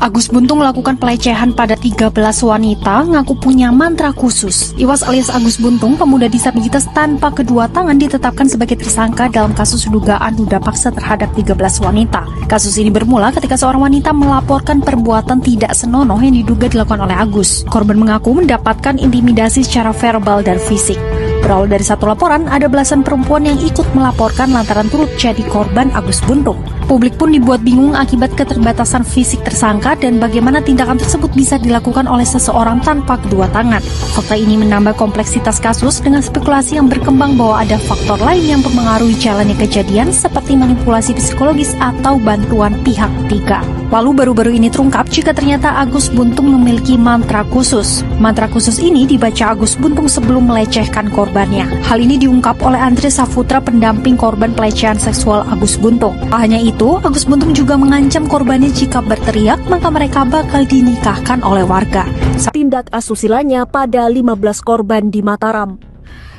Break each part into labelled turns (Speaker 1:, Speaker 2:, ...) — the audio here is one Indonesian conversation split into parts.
Speaker 1: Agus Buntung melakukan pelecehan pada 13 wanita, ngaku punya mantra khusus. Iwas alias Agus Buntung, pemuda disabilitas tanpa kedua tangan, ditetapkan sebagai tersangka dalam kasus dugaan ruda paksa terhadap 13 wanita. Kasus ini bermula ketika seorang wanita melaporkan perbuatan tidak senonoh yang diduga dilakukan oleh Agus. Korban mengaku mendapatkan intimidasi secara verbal dan fisik. Berawal dari satu laporan, ada belasan perempuan yang ikut melaporkan lantaran turut jadi korban Agus Buntung. Publik pun dibuat bingung akibat keterbatasan fisik tersangka dan bagaimana tindakan tersebut bisa dilakukan oleh seseorang tanpa kedua tangan. Fakta ini menambah kompleksitas kasus dengan spekulasi yang berkembang bahwa ada faktor lain yang mempengaruhi jalannya kejadian seperti manipulasi psikologis atau bantuan pihak ketiga. Lalu baru-baru ini terungkap jika ternyata Agus Buntung memiliki mantra khusus. Mantra khusus ini dibaca Agus Buntung sebelum melecehkan korbannya. Hal ini diungkap oleh Andre Saputra, pendamping korban pelecehan seksual Agus Buntung. Tak hanya itu, Agus Buntung juga mengancam korbannya jika berteriak maka mereka bakal dinikahkan oleh warga.
Speaker 2: Tindak asusilanya pada 15 korban di Mataram.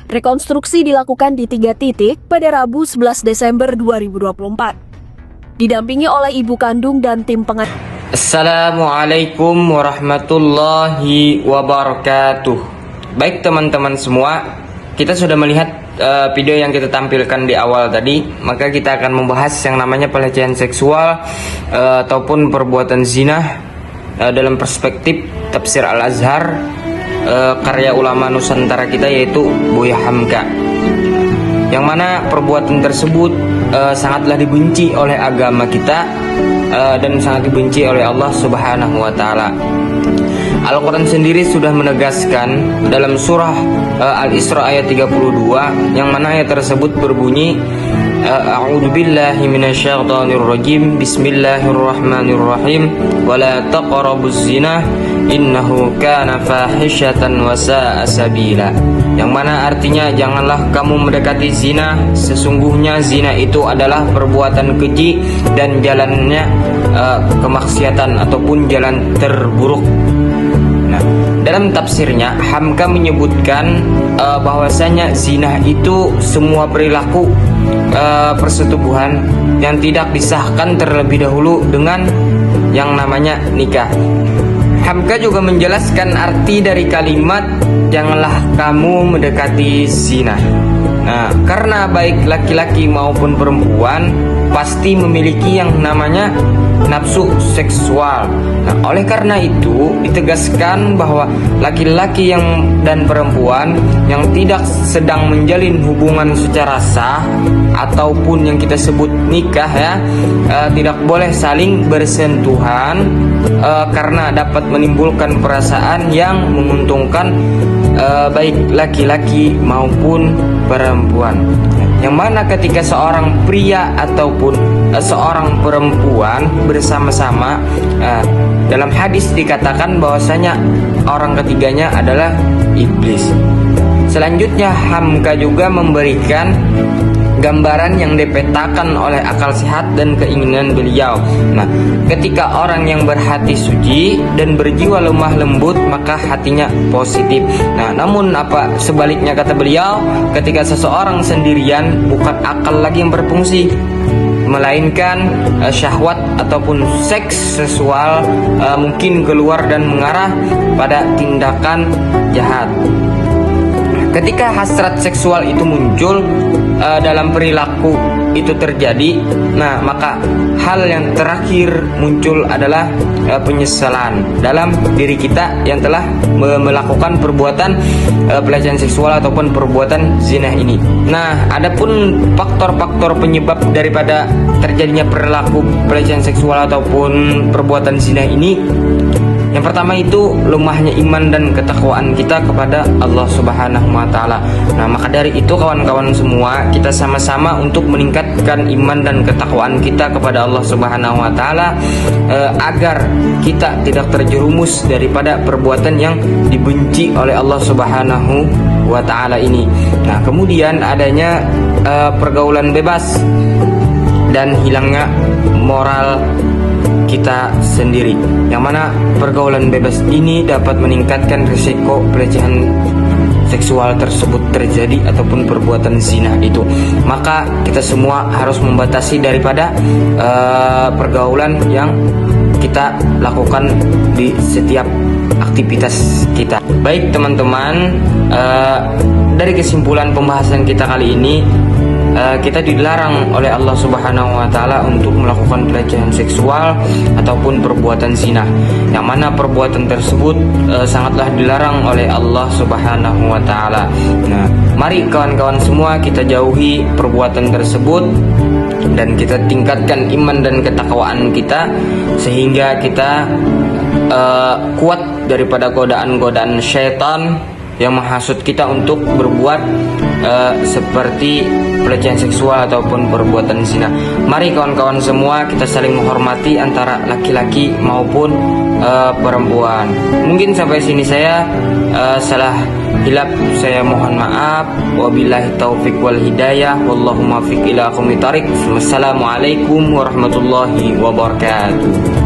Speaker 2: Rekonstruksi dilakukan di 3 titik pada Rabu 11 Desember 2024. Didampingi oleh ibu kandung dan tim pengacara.
Speaker 3: Assalamualaikum warahmatullahi wabarakatuh. Baik teman-teman semua, kita sudah melihat video yang kita tampilkan di awal tadi. Maka kita akan membahas yang namanya pelecehan seksual ataupun perbuatan zina dalam perspektif tafsir Al-Azhar, karya ulama Nusantara kita, yaitu Buya Hamka. Yang mana perbuatan tersebut sangatlah dibenci oleh agama kita dan sangat dibenci oleh Allah Subhanahu wa taala. Al-Quran sendiri sudah menegaskan dalam surah Al-Isra ayat 32, yang mana ayat tersebut berbunyi, A'udzubillahi minasyaitonirrajim, Bismillahirrahmanirrahim, wala taqrabuz zina innahu kana fahisyatan wa sa'a sabila. Yang mana artinya janganlah kamu mendekati zina, sesungguhnya zina itu adalah perbuatan keji dan jalannya kemaksiatan ataupun jalan terburuk. Nah, dalam tafsirnya Hamka menyebutkan bahwasanya zina itu semua perilaku persetubuhan yang tidak disahkan terlebih dahulu dengan yang namanya nikah. Hamka juga menjelaskan arti dari kalimat janganlah kamu mendekati zina. Nah, karena baik laki-laki maupun perempuan pasti memiliki yang namanya nafsu seksual. Nah, oleh karena itu ditegaskan bahwa laki-laki dan perempuan yang tidak sedang menjalin hubungan secara sah ataupun yang kita sebut nikah tidak boleh saling bersentuhan karena dapat menimbulkan perasaan yang menguntungkan baik laki-laki maupun perempuan. Yang mana ketika seorang pria ataupun seorang perempuan bersama-sama, dalam hadis dikatakan bahwasanya orang ketiganya adalah iblis. Selanjutnya Hamka juga memberikan gambaran yang dipetakan oleh akal sehat dan keinginan beliau. Nah, ketika orang yang berhati suci dan berjiwa lemah lembut, maka hatinya positif. Nah, namun apa sebaliknya kata beliau, ketika seseorang sendirian, bukan akal lagi yang berfungsi, melainkan syahwat ataupun seks seksual mungkin keluar dan mengarah pada tindakan jahat. Ketika hasrat seksual itu muncul dalam perilaku itu terjadi, nah maka hal yang terakhir muncul adalah penyesalan dalam diri kita yang telah melakukan perbuatan pelecehan seksual ataupun perbuatan zina ini. Nah, adapun faktor-faktor penyebab daripada terjadinya perilaku pelecehan seksual ataupun perbuatan zina ini, yang pertama itu lemahnya iman dan ketakwaan kita kepada Allah Subhanahu wa taala. Nah, maka dari itu kawan-kawan semua, kita sama-sama untuk meningkatkan iman dan ketakwaan kita kepada Allah Subhanahu wa taala agar kita tidak terjerumus daripada perbuatan yang dibenci oleh Allah Subhanahu wa taala ini. Nah, kemudian adanya pergaulan bebas dan hilangnya moral kita sendiri, yang mana pergaulan bebas ini dapat meningkatkan risiko pelecehan seksual tersebut terjadi ataupun perbuatan zina itu. Maka kita semua harus membatasi daripada pergaulan yang kita kita lakukan di setiap aktivitas kita. Baik teman-teman, dari kesimpulan pembahasan kita kali ini, kita dilarang oleh Allah Subhanahu wa taala untuk melakukan pelecehan seksual ataupun perbuatan zina, yang mana perbuatan tersebut sangatlah dilarang oleh Allah Subhanahu wa taala. Nah, mari kawan-kawan semua kita jauhi perbuatan tersebut dan kita tingkatkan iman dan ketakwaan kita sehingga kita kuat daripada godaan-godaan syaitan yang menghasut kita untuk berbuat seperti pelecehan seksual ataupun perbuatan zina. Mari kawan-kawan semua kita saling menghormati antara laki-laki maupun perempuan. Mungkin sampai sini saya salah hilap, saya mohon maaf. Wabillahi taufik wal hidayah, wallahu muwaffiq ila aqwamit thoriq. Wassalamualaikum warahmatullahi wabarakatuh.